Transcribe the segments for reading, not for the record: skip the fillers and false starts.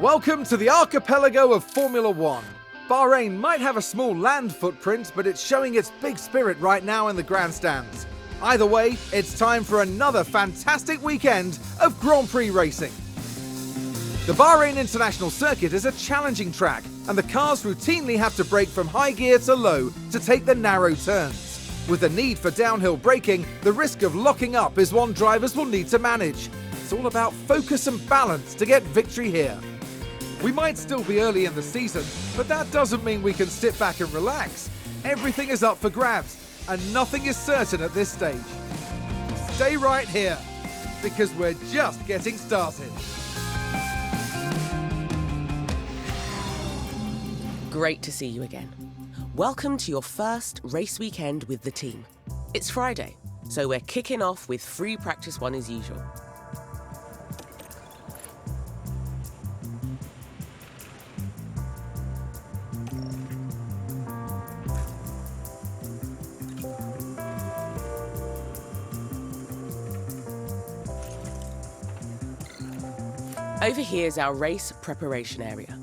Welcome to the archipelago of Formula One. Bahrain might have a small land footprint, but it's showing its big spirit right now in the grandstands. Either way, it's time for another fantastic weekend of Grand Prix racing. The Bahrain International Circuit is a challenging track, and the cars routinely have to brake from high gear to low to take the narrow turns. With the need for downhill braking, the risk of locking up is one drivers will need to manage. It's all about focus and balance to get victory here. We might still be early in the season, but that doesn't mean we can sit back and relax. Everything is up for grabs, and nothing is certain at this stage. Stay right here, because we're just getting started. Great to see you again. Welcome to your first race weekend with the team. It's Friday, so we're kicking off with free practice one as usual. Over here is our race preparation area.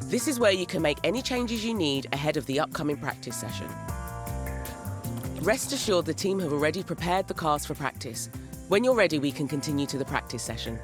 This is where you can make any changes you need ahead of the upcoming practice session. Rest assured the team have already prepared the cars for practice. When you're ready, we can continue to the practice session.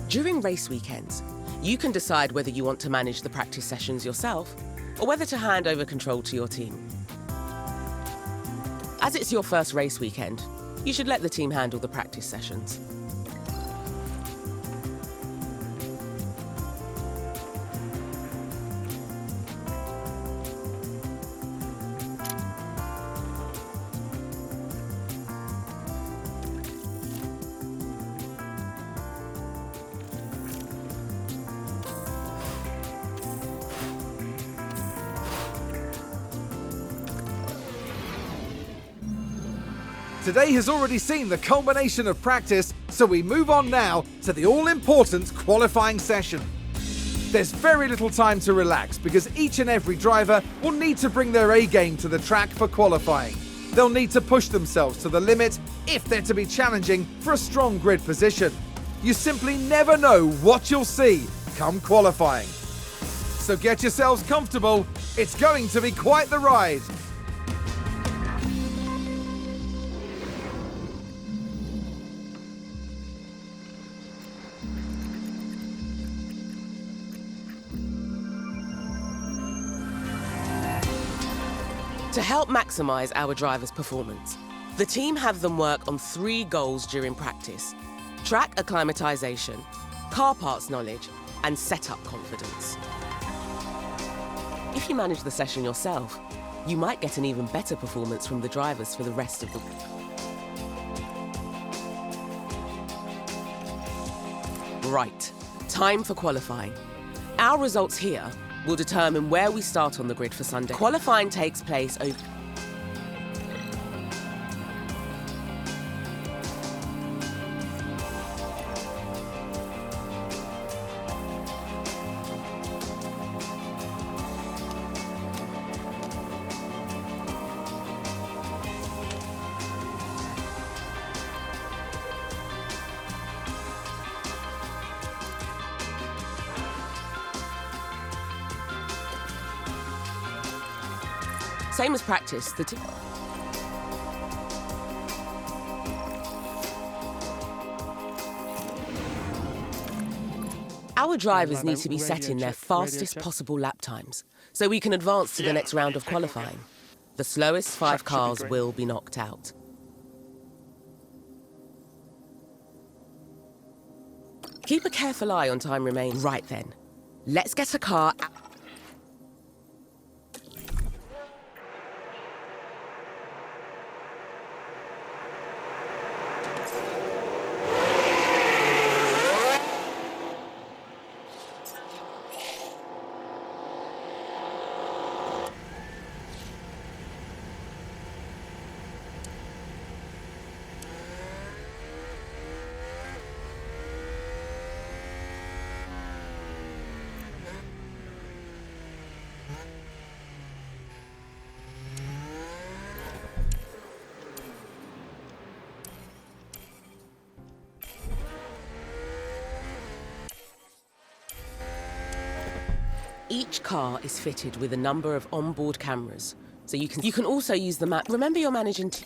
During race weekends, you can decide whether you want to manage the practice sessions yourself or whether to hand over control to your team. As it's your first race weekend, you should let the team handle the practice sessions. Today has already seen the culmination of practice, so we move on now to the all-important qualifying session. There's very little time to relax because each and every driver will need to bring their A-game to the track for qualifying. They'll need to push themselves to the limit if they're to be challenging for a strong grid position. You simply never know what you'll see come qualifying. So get yourselves comfortable, it's going to be quite the ride. To help maximise our drivers' performance, the team have them work on 3 goals during practice: track acclimatisation, car parts knowledge, and setup confidence. If you manage the session yourself, you might get an even better performance from the drivers for the rest of the week. Right, time for qualifying. Our results here will determine where we start on the grid for Sunday. Qualifying takes place over... Same as practice, the team... Our drivers need to be setting their fastest possible lap times so we can advance to the next round of qualifying. The slowest 5 cars will be knocked out. Keep a careful eye on time remaining. Right then, let's get a car out. Each car is fitted with a number of onboard cameras, so you can also use the map. Remember, you're managing to...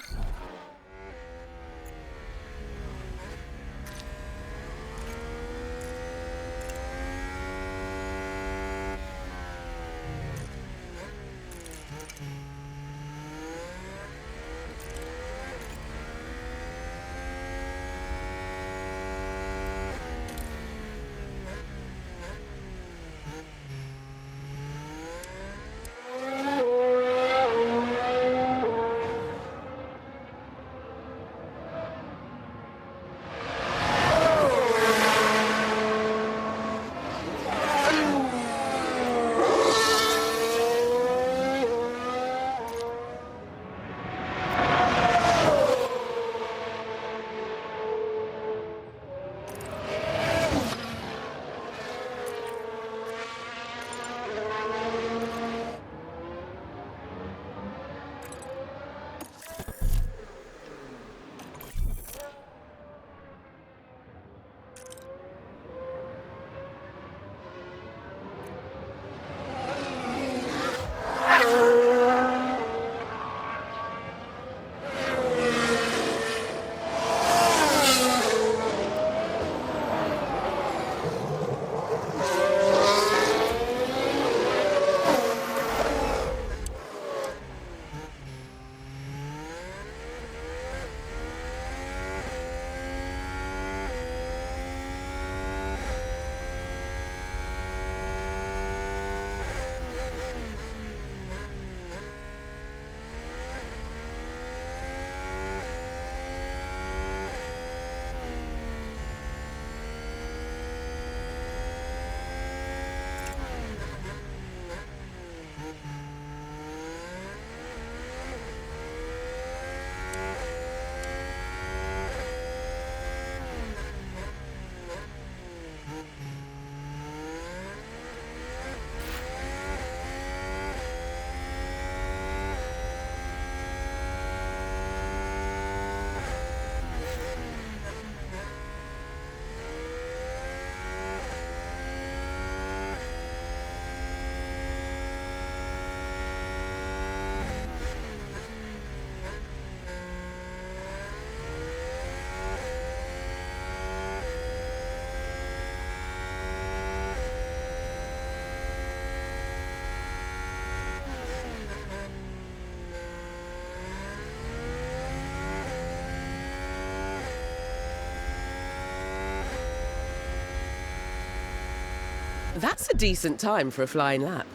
That's a decent time for a flying lap.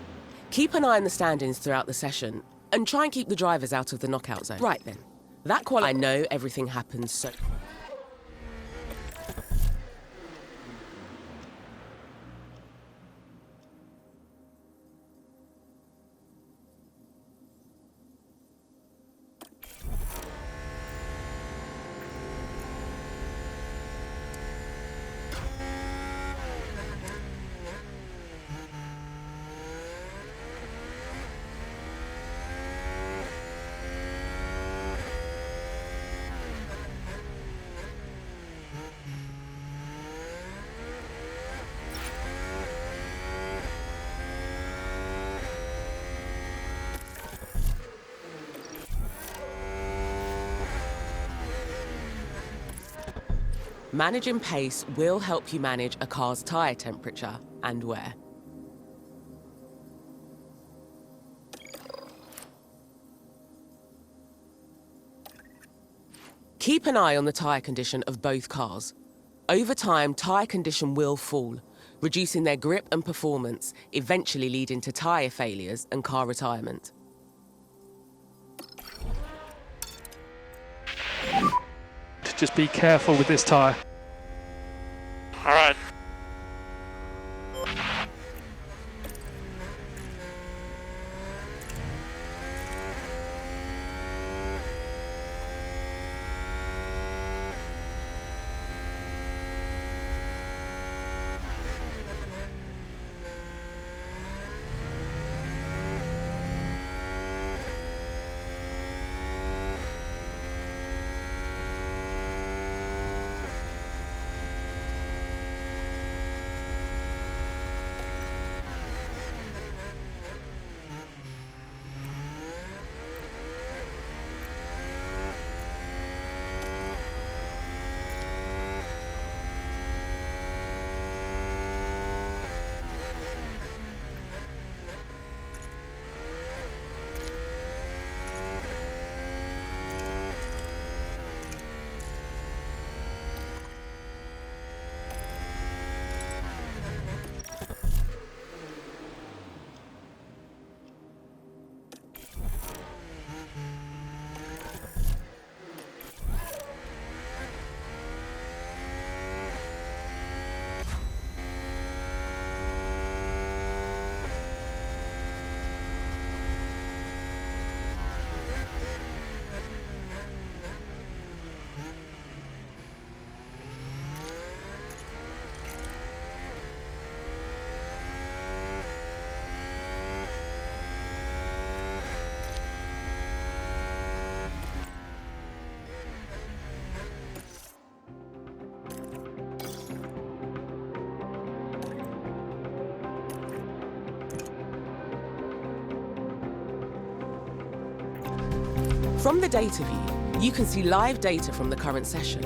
Keep an eye on the standings throughout the session and try and keep the drivers out of the knockout zone. Right then, I know everything happens so... Managing pace will help you manage a car's tyre temperature and wear. Keep an eye on the tyre condition of both cars. Over time, tyre condition will fall, reducing their grip and performance, eventually leading to tyre failures and car retirement. Just be careful with this tyre. All right. From the data view, you can see live data from the current session.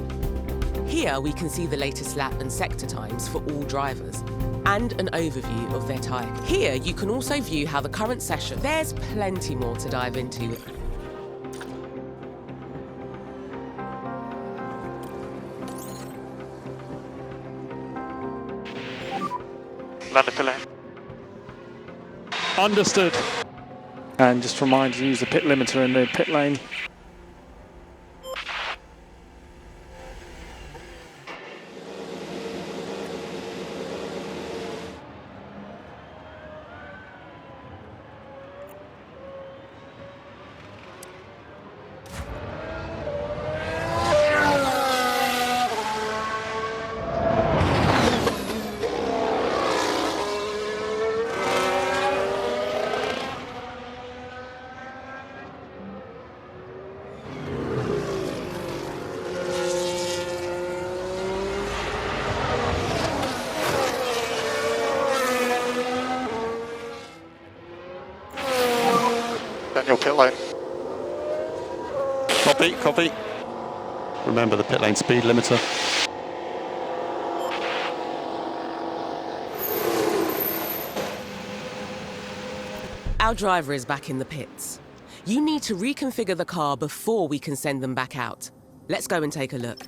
Here we can see the latest lap and sector times for all drivers, and an overview of their tyre. Here you can also view how the current session. There's plenty more to dive into. Land the pit lane. Understood. And just remind you to use the pit limiter in the pit lane. Then your pit lane. Copy, copy. Remember the pit lane speed limiter. Our driver is back in the pits. You need to reconfigure the car before we can send them back out. Let's go and take a look.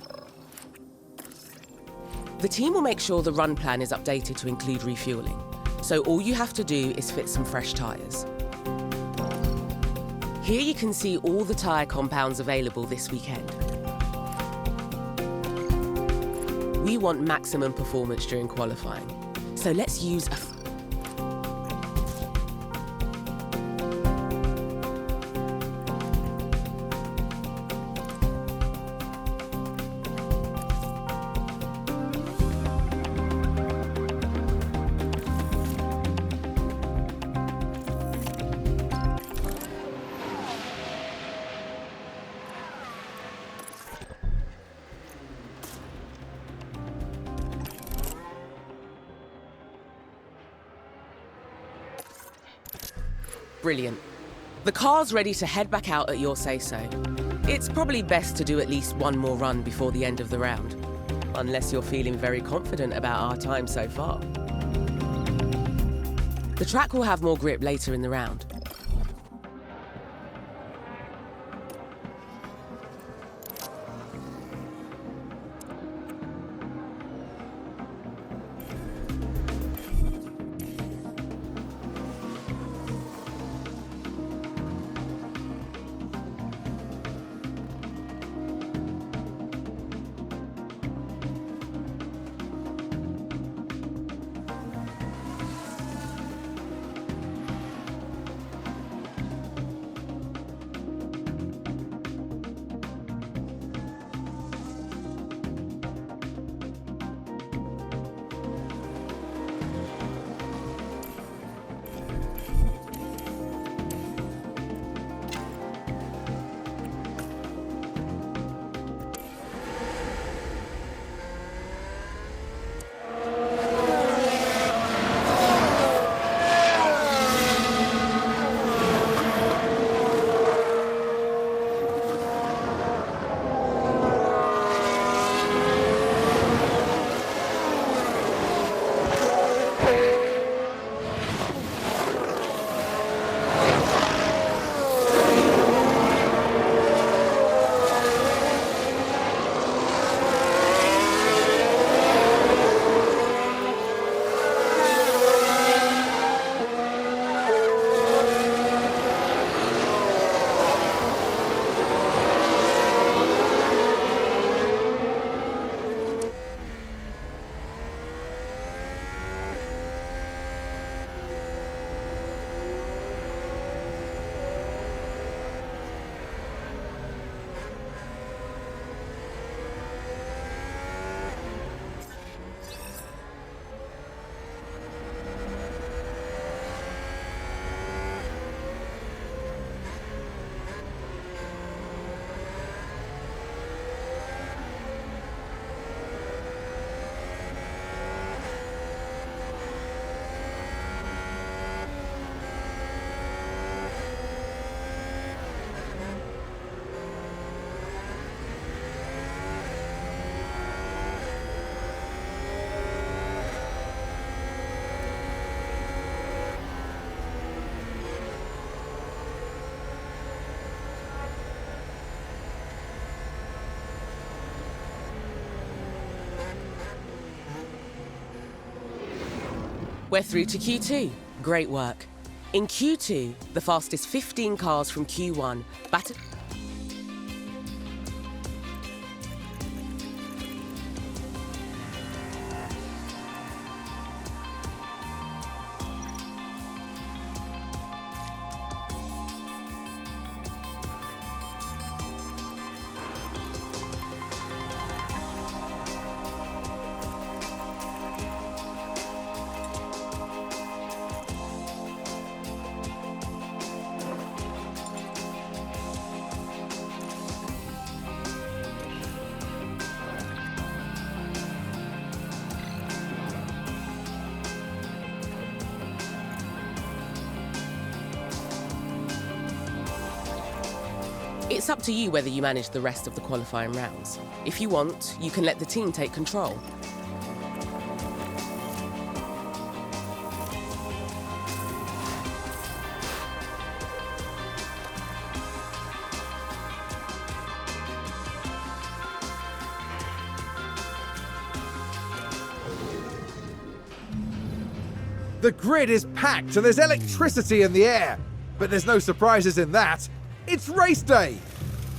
The team will make sure the run plan is updated to include refueling. So all you have to do is fit some fresh tyres. Here you can see all the tyre compounds available this weekend. We want maximum performance during qualifying, so let's use a Brilliant. The car's ready to head back out at your say-so. It's probably best to do at least one more run before the end of the round. unless you're feeling very confident about our time so far. The track will have more grip later in the round. We're through to Q2. Great work. In Q2, the fastest 15 cars from Q1 battered... It's up to you whether you manage the rest of the qualifying rounds. If you want, you can let the team take control. The grid is packed and there's electricity in the air. But there's no surprises in that. It's race day!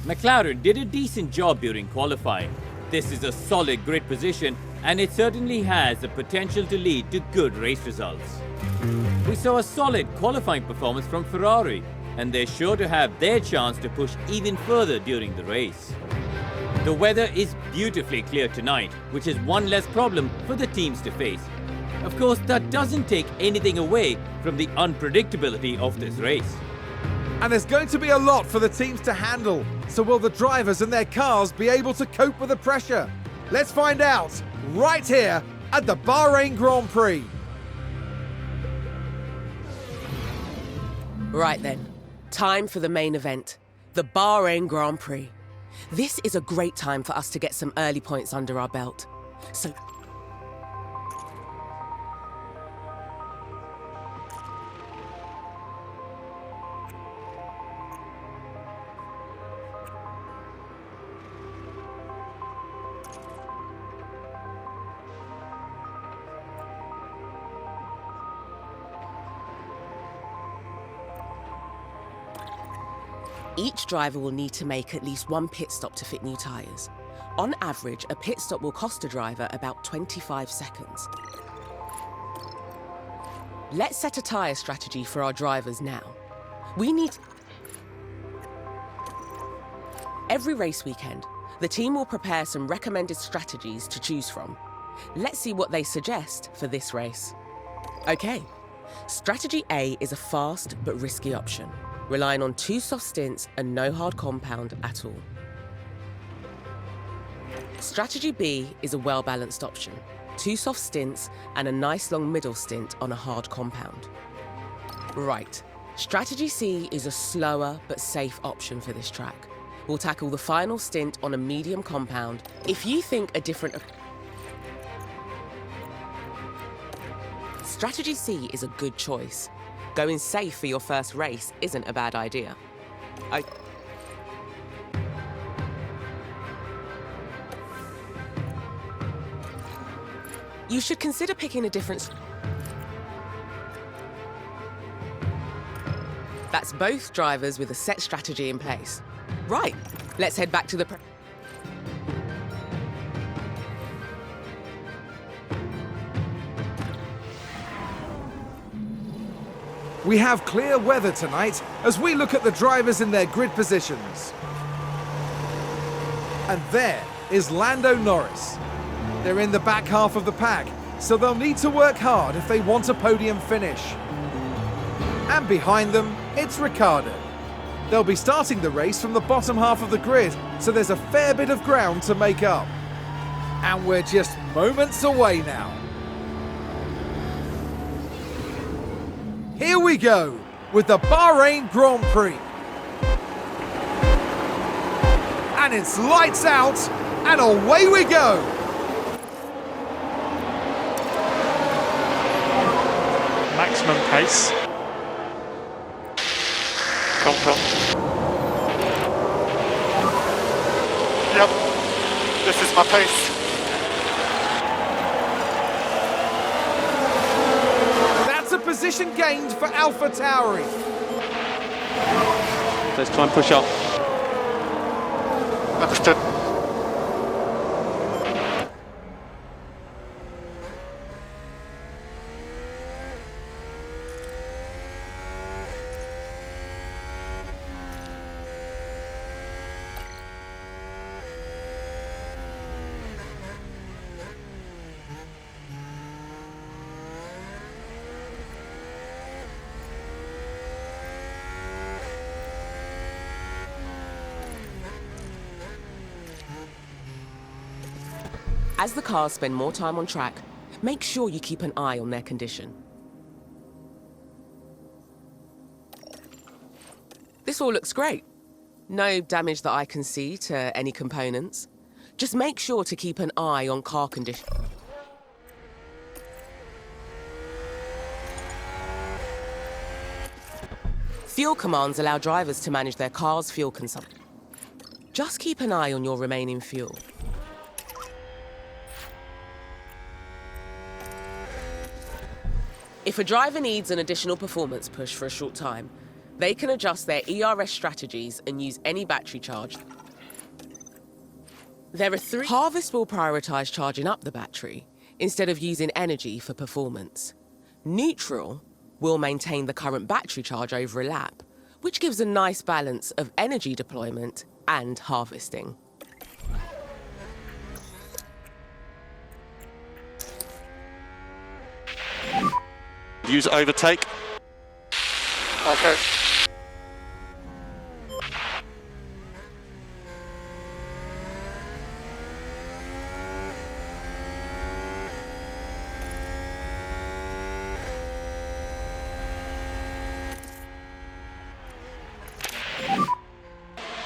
McLaren did a decent job during qualifying. This is a solid grid position and it certainly has the potential to lead to good race results. We saw a solid qualifying performance from Ferrari and they're sure to have their chance to push even further during the race. The weather is beautifully clear tonight, which is one less problem for the teams to face. Of course, that doesn't take anything away from the unpredictability of this race. And there's going to be a lot for the teams to handle. So will the drivers and their cars be able to cope with the pressure? Let's find out right here at the Bahrain Grand Prix. Right then, time for the main event, the Bahrain Grand Prix. This is a great time for us to get some early points under our belt. So each driver will need to make at least one pit stop to fit new tyres. On average, a pit stop will cost a driver about 25 seconds. Let's set a tyre strategy for our drivers now. We need... Every race weekend, the team will prepare some recommended strategies to choose from. Let's see what they suggest for this race. Okay, strategy A is a fast but risky option, relying on 2 soft stints and no hard compound at all. Strategy B is a well-balanced option, 2 soft stints and a nice long middle stint on a hard compound. Right, strategy C is a slower but safe option for this track. We'll tackle the final stint on a medium compound. If you think a different... Strategy C is a good choice. Going safe for your first race isn't a bad idea. You should consider picking a different... That's both drivers with a set strategy in place. Right, let's head back to the... We have clear weather tonight as we look at the drivers in their grid positions. And there is Lando Norris. They're in the back half of the pack, so they'll need to work hard if they want a podium finish. And behind them, it's Ricciardo. They'll be starting the race from the bottom half of the grid, so there's a fair bit of ground to make up. And we're just moments away now. Here we go with the Bahrain Grand Prix. And it's lights out and away we go. Maximum pace. Come. Yep, this is my pace. That's a position gained for AlphaTauri. Let's try and push up. Understood. As the cars spend more time on track, make sure you keep an eye on their condition. This all looks great. No damage that I can see to any components. Just make sure to keep an eye on car condition. Fuel commands allow drivers to manage their car's fuel consumption. Just keep an eye on your remaining fuel. If a driver needs an additional performance push for a short time, they can adjust their ERS strategies and use any battery charge. There are 3. Harvest will prioritize charging up the battery instead of using energy for performance. Neutral will maintain the current battery charge over a lap, which gives a nice balance of energy deployment and harvesting. Use overtake. Okay.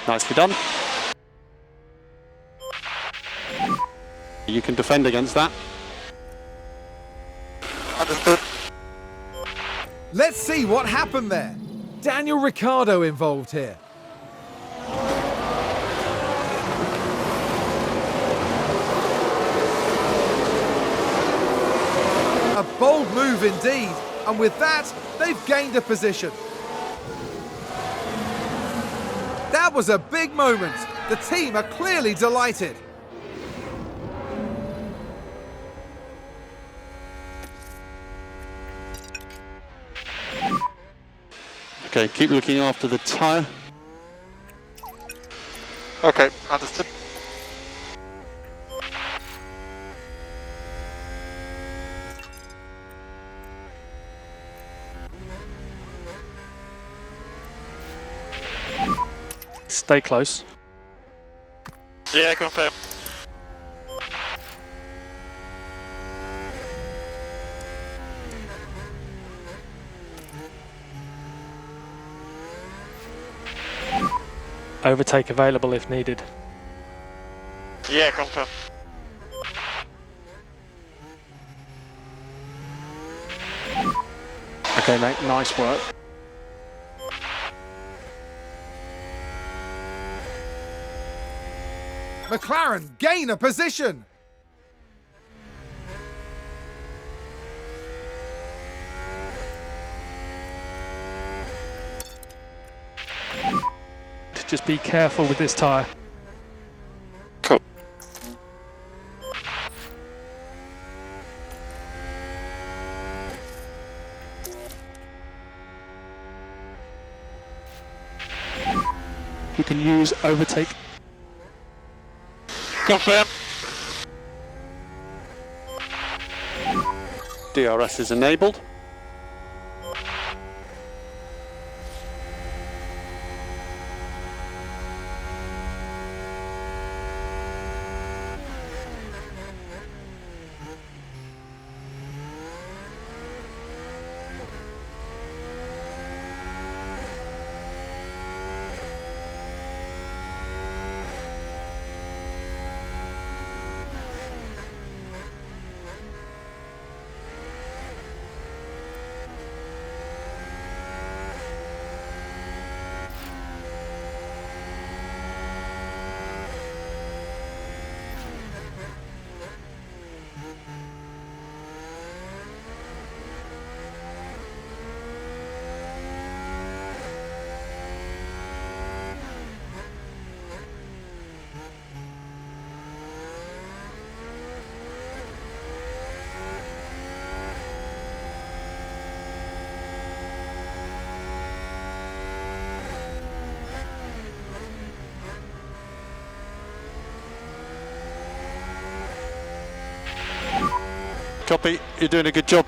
Nicely done. You can can defend against that. Understood. Let's see what happened there. Daniel Ricciardo involved here. A bold move indeed, and with that, they've gained a position. That was a big moment. The team are clearly delighted. Okay, keep looking after the tyre. Okay, understood. Stay close. Yeah, confirm. Overtake available if needed. Yeah, confirm. Okay, mate, nice work. McLaren gain a position. Just be careful with this tyre. Cool. You can use overtake. Confirm. DRS is enabled. Copy, you're doing a good job.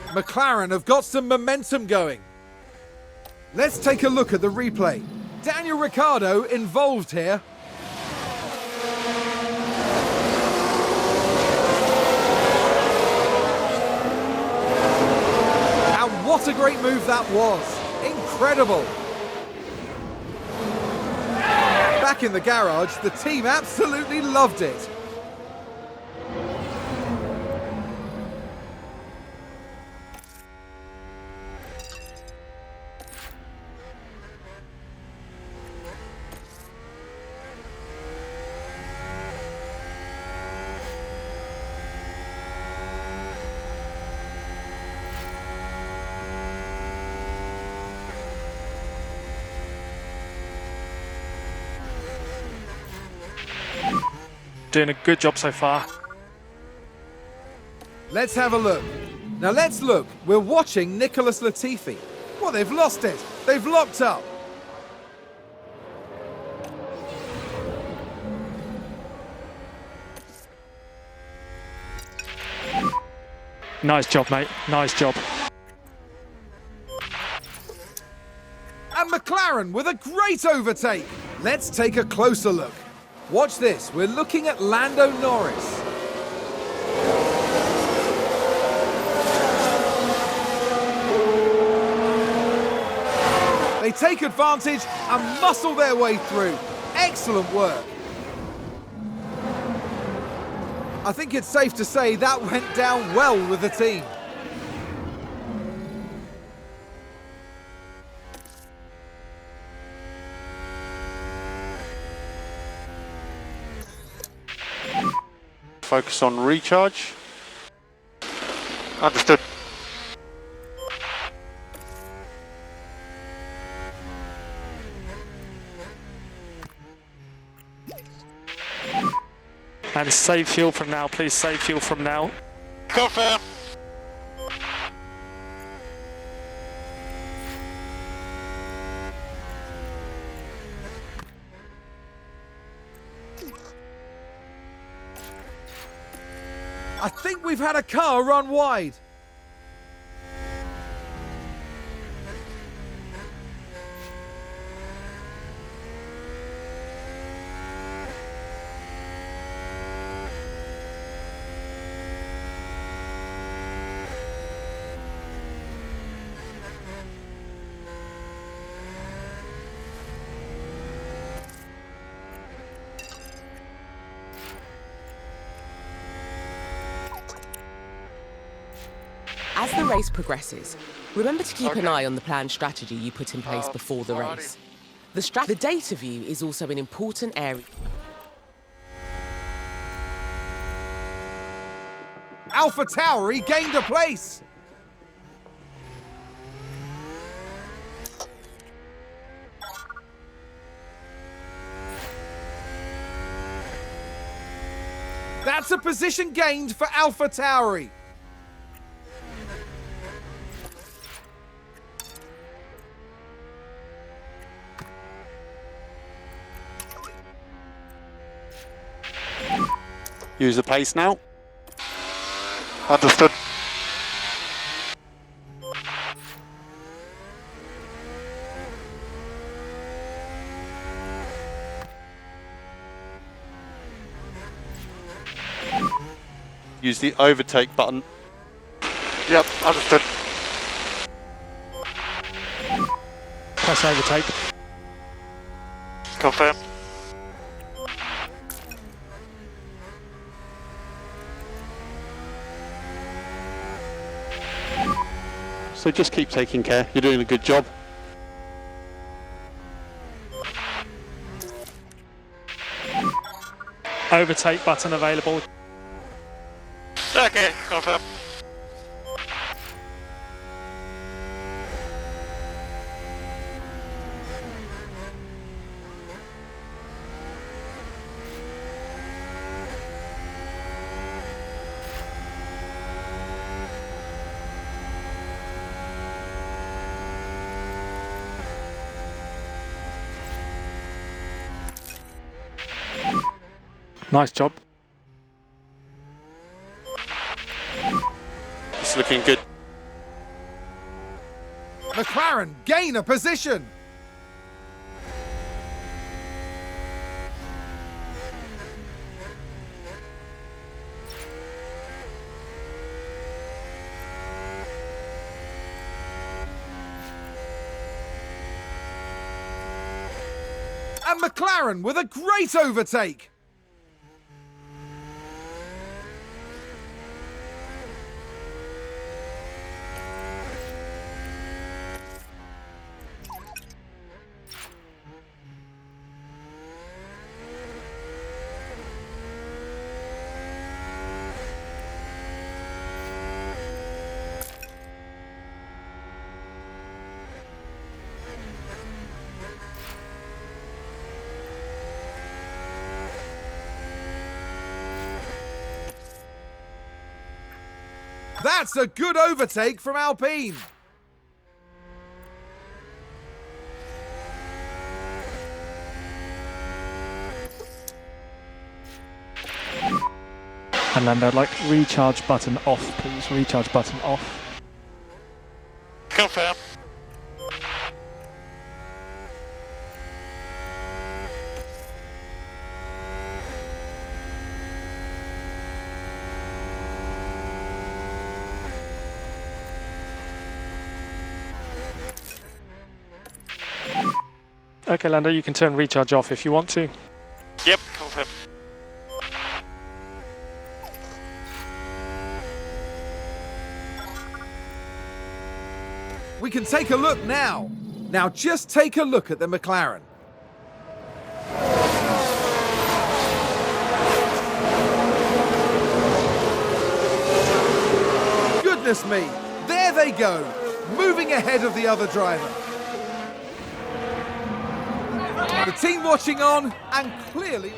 McLaren have got some momentum going. Let's take a look at the replay. Daniel Ricciardo involved here. And what a great move that was. Incredible. Back in the garage, the team absolutely loved it. Doing a good job so far. Let's have a look. Now let's look. We're watching Nicholas Latifi. Well, they've lost it. They've locked up. Nice job, mate. Nice job. And McLaren with a great overtake. Let's take a closer look. Watch this. We're looking at Lando Norris. They take advantage and muscle their way through. Excellent work. I think it's safe to say that went down well with the team. Focus on recharge. Understood. And save fuel from now, please. Save fuel from now. Confirm. I think we've had a car run wide. As the race progresses, remember to keep an eye on the planned strategy you put in place before the race. The data view is also an important area. Alpha Tauri gained a place. That's a position gained for Alpha Tauri. Use the pace now. Understood. Use the overtake button. Yep, understood. Press overtake. Confirm. So just keep taking care. You're doing a good job. Overtake button available. Okay, confirm. Nice job. It's looking good. McLaren gain a position. And McLaren with a great overtake. That's a good overtake from Alpine. And then they'd like recharge button off, please. Recharge button off. Confirm. Okay, Lando, you can turn recharge off if you want to. Yep, confirm. We can take a look now. Now just take a look at the McLaren. Goodness me, there they go, moving ahead of the other driver. The team watching on, and clearly...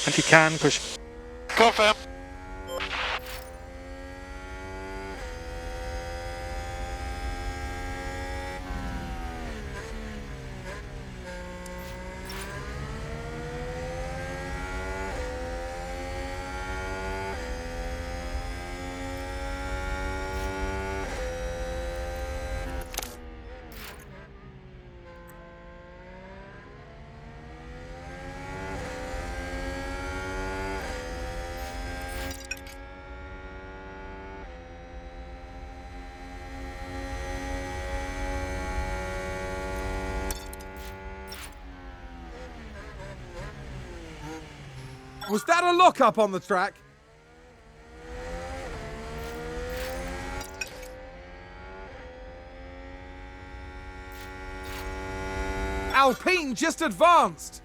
And you can push. Confirm. Was that a lock-up on the track? Alpine just advanced.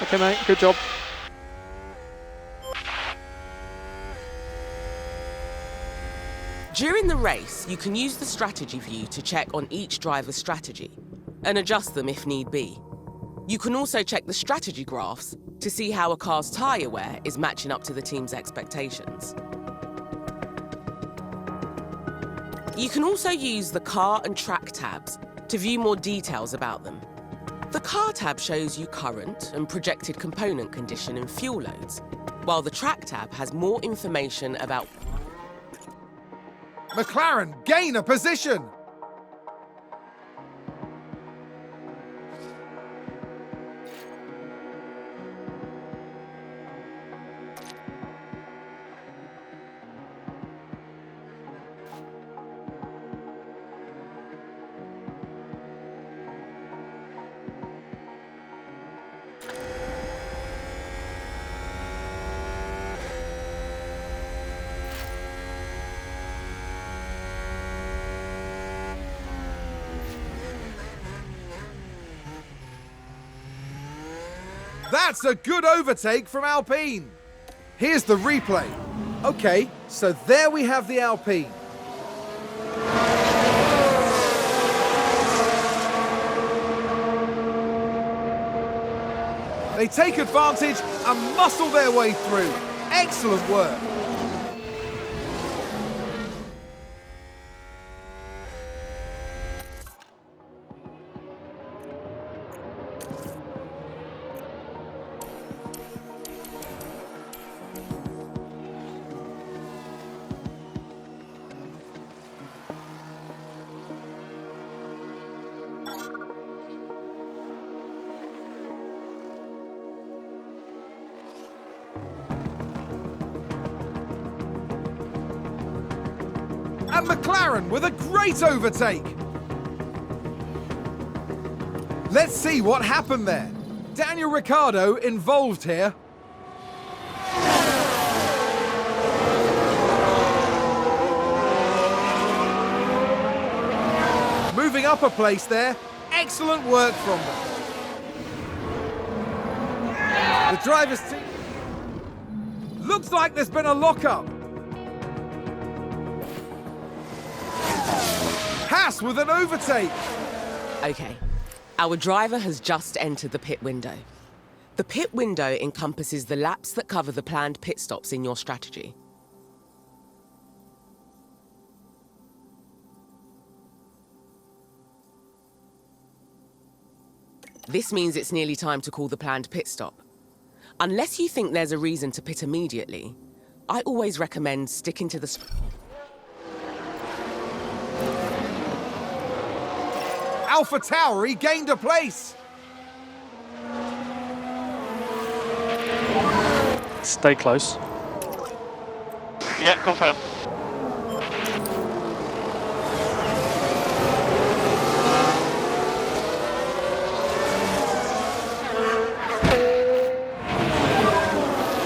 Okay, mate, good job. During the race, you can use the strategy view to check on each driver's strategy and adjust them if need be. You can also check the strategy graphs to see how a car's tyre wear is matching up to the team's expectations. You can also use the car and track tabs to view more details about them. The car tab shows you current and projected component condition and fuel loads, while the track tab has more information about... McLaren gain a position. That's a good overtake from Alpine. Here's the replay. Okay, so there we have the Alpine. They take advantage and muscle their way through. Excellent work. And McLaren with a great overtake. Let's see what happened there. Daniel Ricciardo involved here. Moving up a place there. Excellent work from them. The driver's team. Looks like there's been a lockup. Haas with an overtake. Okay, our driver has just entered the pit window. The pit window encompasses the laps that cover the planned pit stops in your strategy. This means it's nearly time to call the planned pit stop. Unless you think there's a reason to pit immediately, I always recommend sticking to the... AlphaTauri gained a place. Stay close. Yeah, confirm.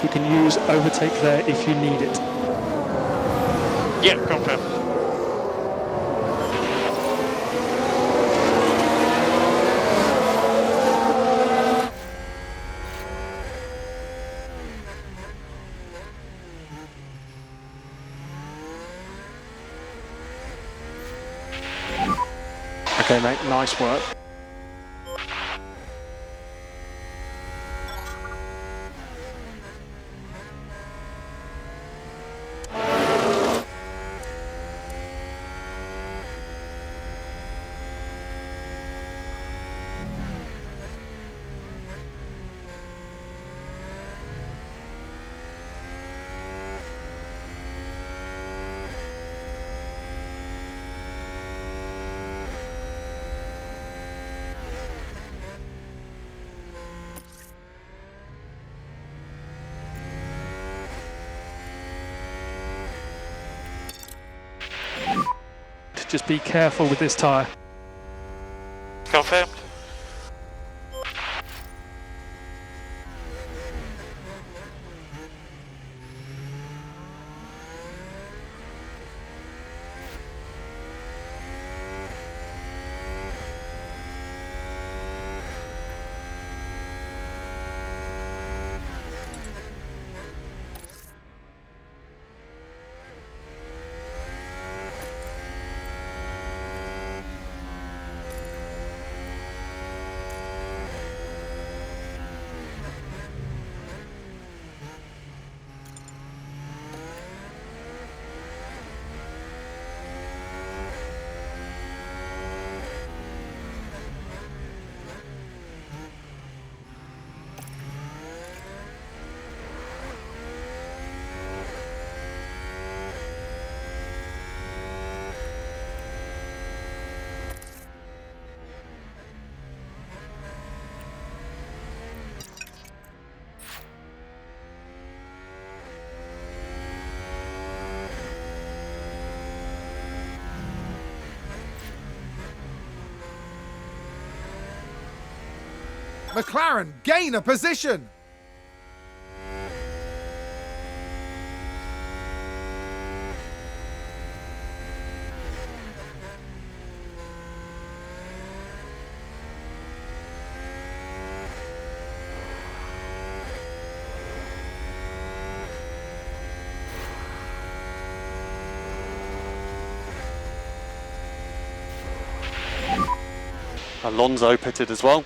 You can use overtake there if you need it. Yeah, confirm. Okay, mate, nice work. Just be careful with this tyre. Confirmed. McLaren gain a position. Alonso pitted as well.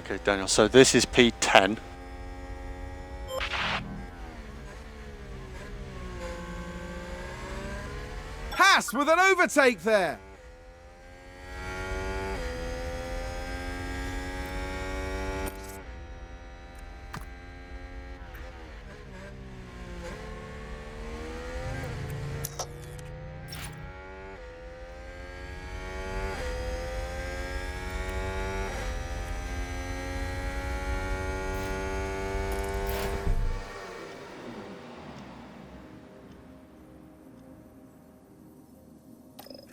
Okay, Daniel, so this is P10. Haas with an overtake there.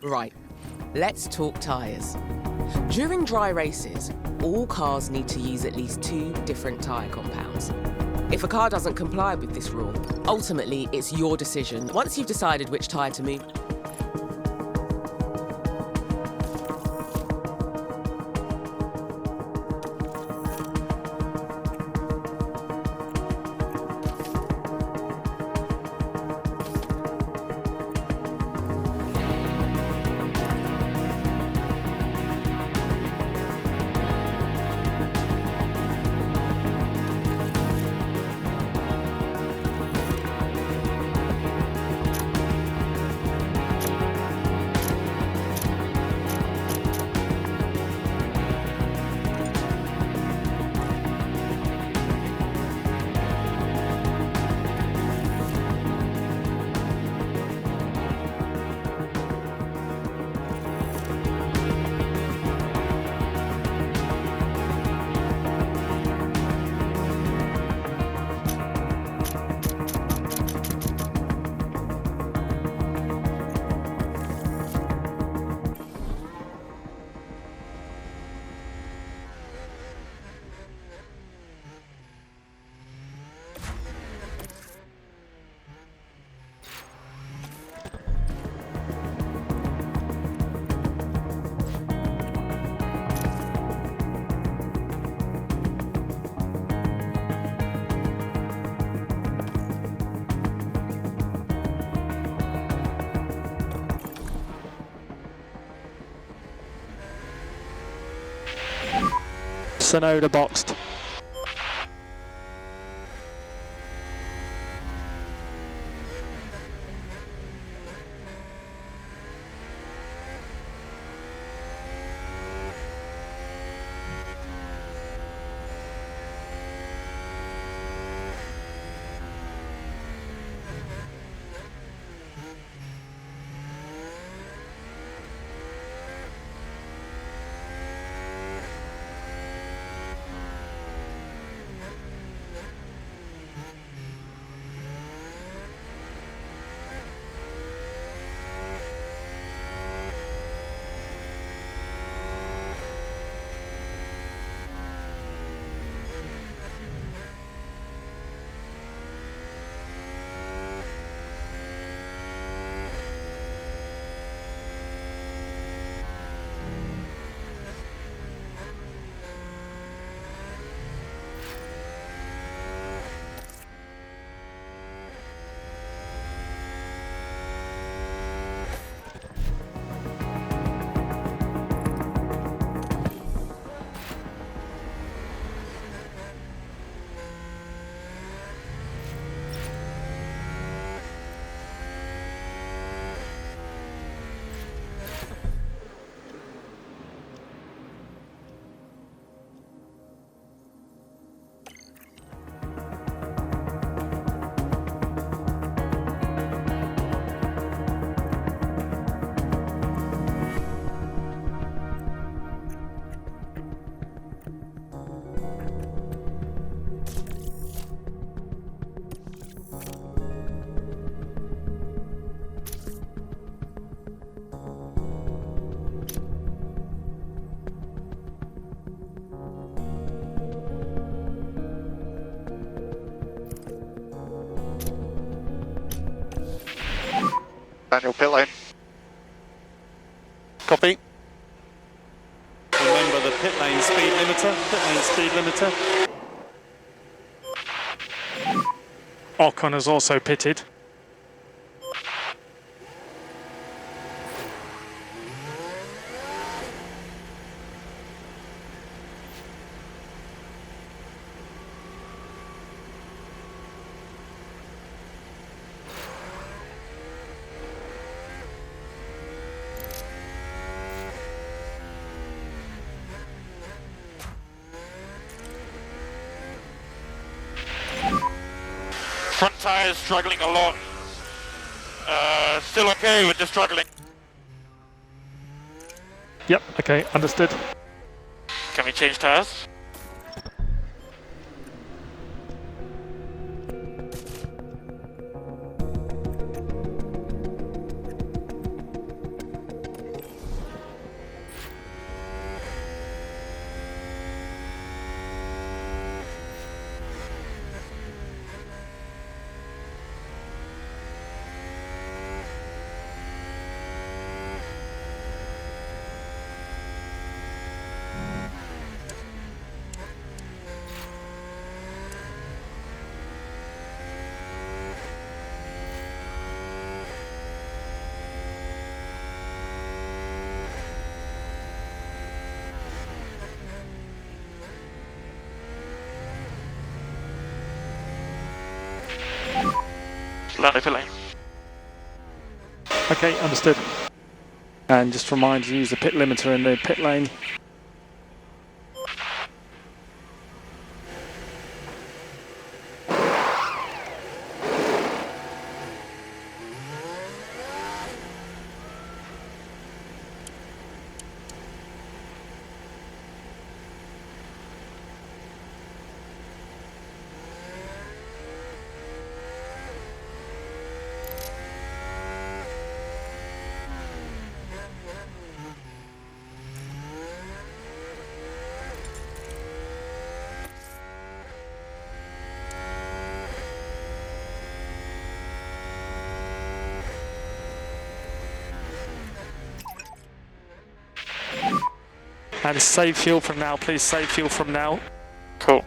Right, let's talk tyres. During dry races, all cars need to use at least 2 different tyre compounds. If a car doesn't comply with this rule, ultimately it's your decision once you've decided which tyre to move. Sonoda boxed. Daniel, pit lane. Copy. Remember the pit lane speed limiter. Pit lane speed limiter. Ocon has also pitted. tyres struggling a lot. Still okay, we're just struggling. Yep, okay, understood. Can we change tyres? Land pit lane. Okay, understood. And just remind you, use the pit limiter in the pit lane. And save fuel from now, please, save fuel from now. Cool.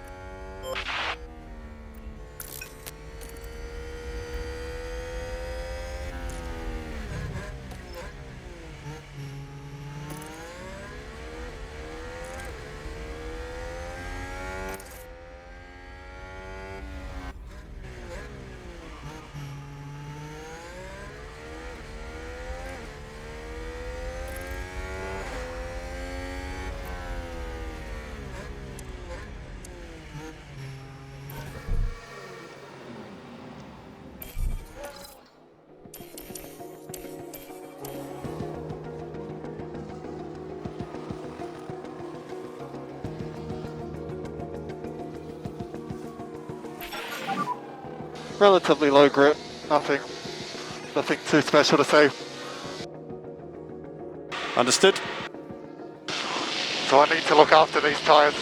Relatively low grip, nothing too special to say. Understood. So I need to look after these tyres.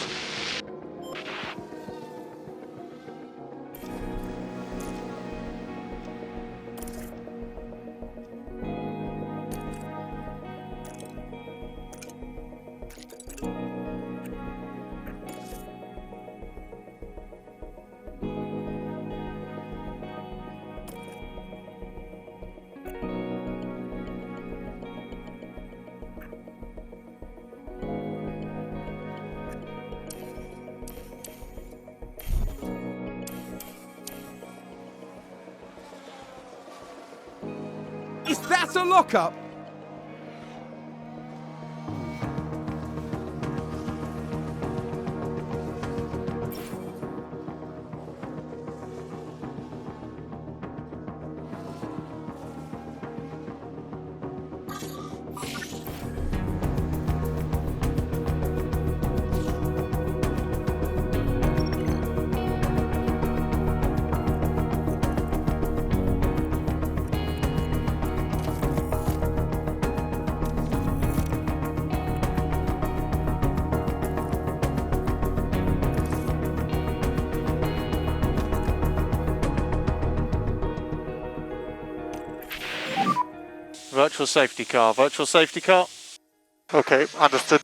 Is that a lockup? Virtual safety car, virtual safety car. Okay, understood.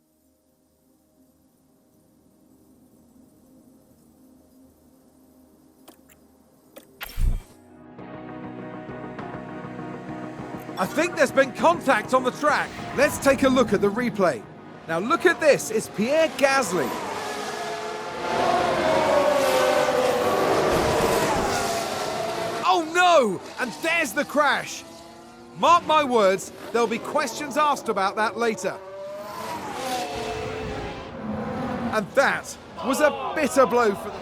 I think there's been contact on the track. Let's take a look at the replay. Now look at this, it's Pierre Gasly. Oh no! And there's the crash. Mark my words, there'll be questions asked about that later. And that was a bitter blow for them.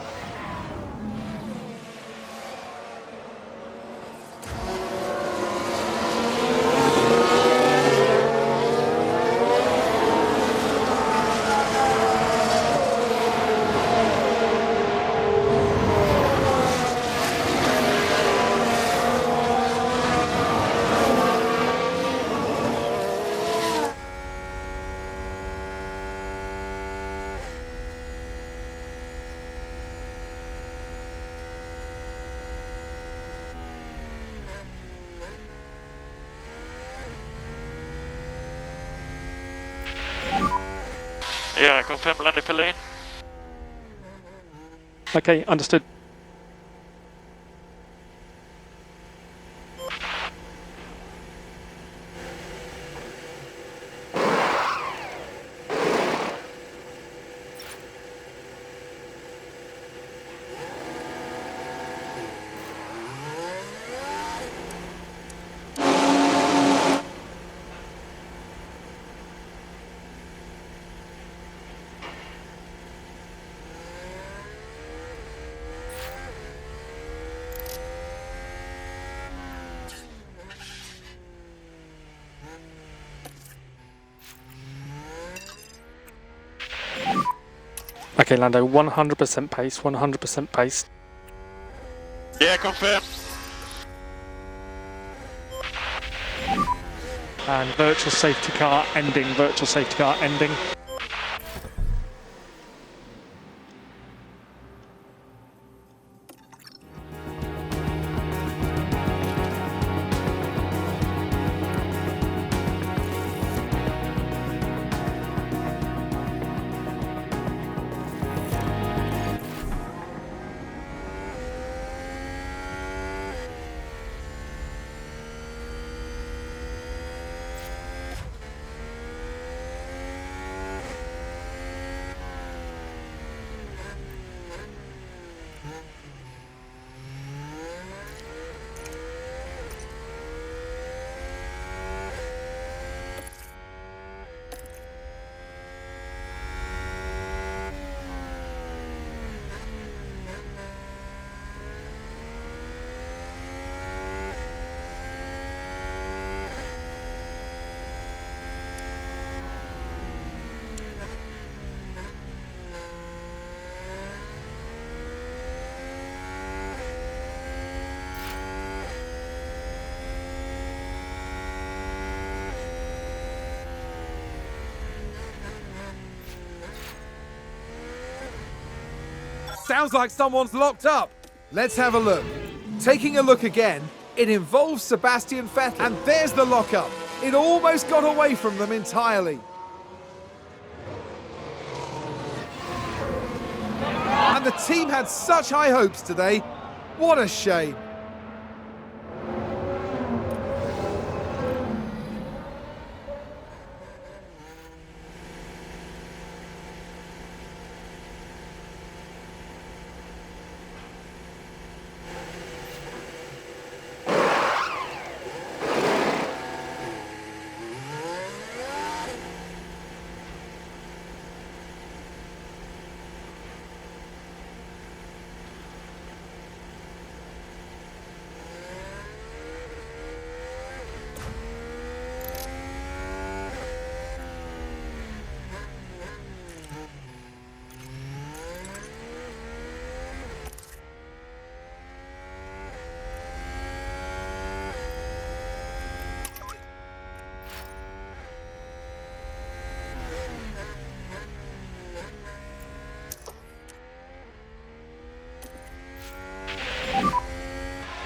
Yeah, confirm landing for lane. Okay, understood. Okay, Lando, 100% pace, 100% pace. Yeah, confirm. And virtual safety car ending, virtual safety car ending. Sounds like someone's locked up. Let's have a look. Taking a look again, it involves Sebastian Vettel. And there's the lockup. It almost got away from them entirely. And the team had such high hopes today. What a shame.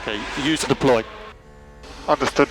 Okay, use to deploy. Understood.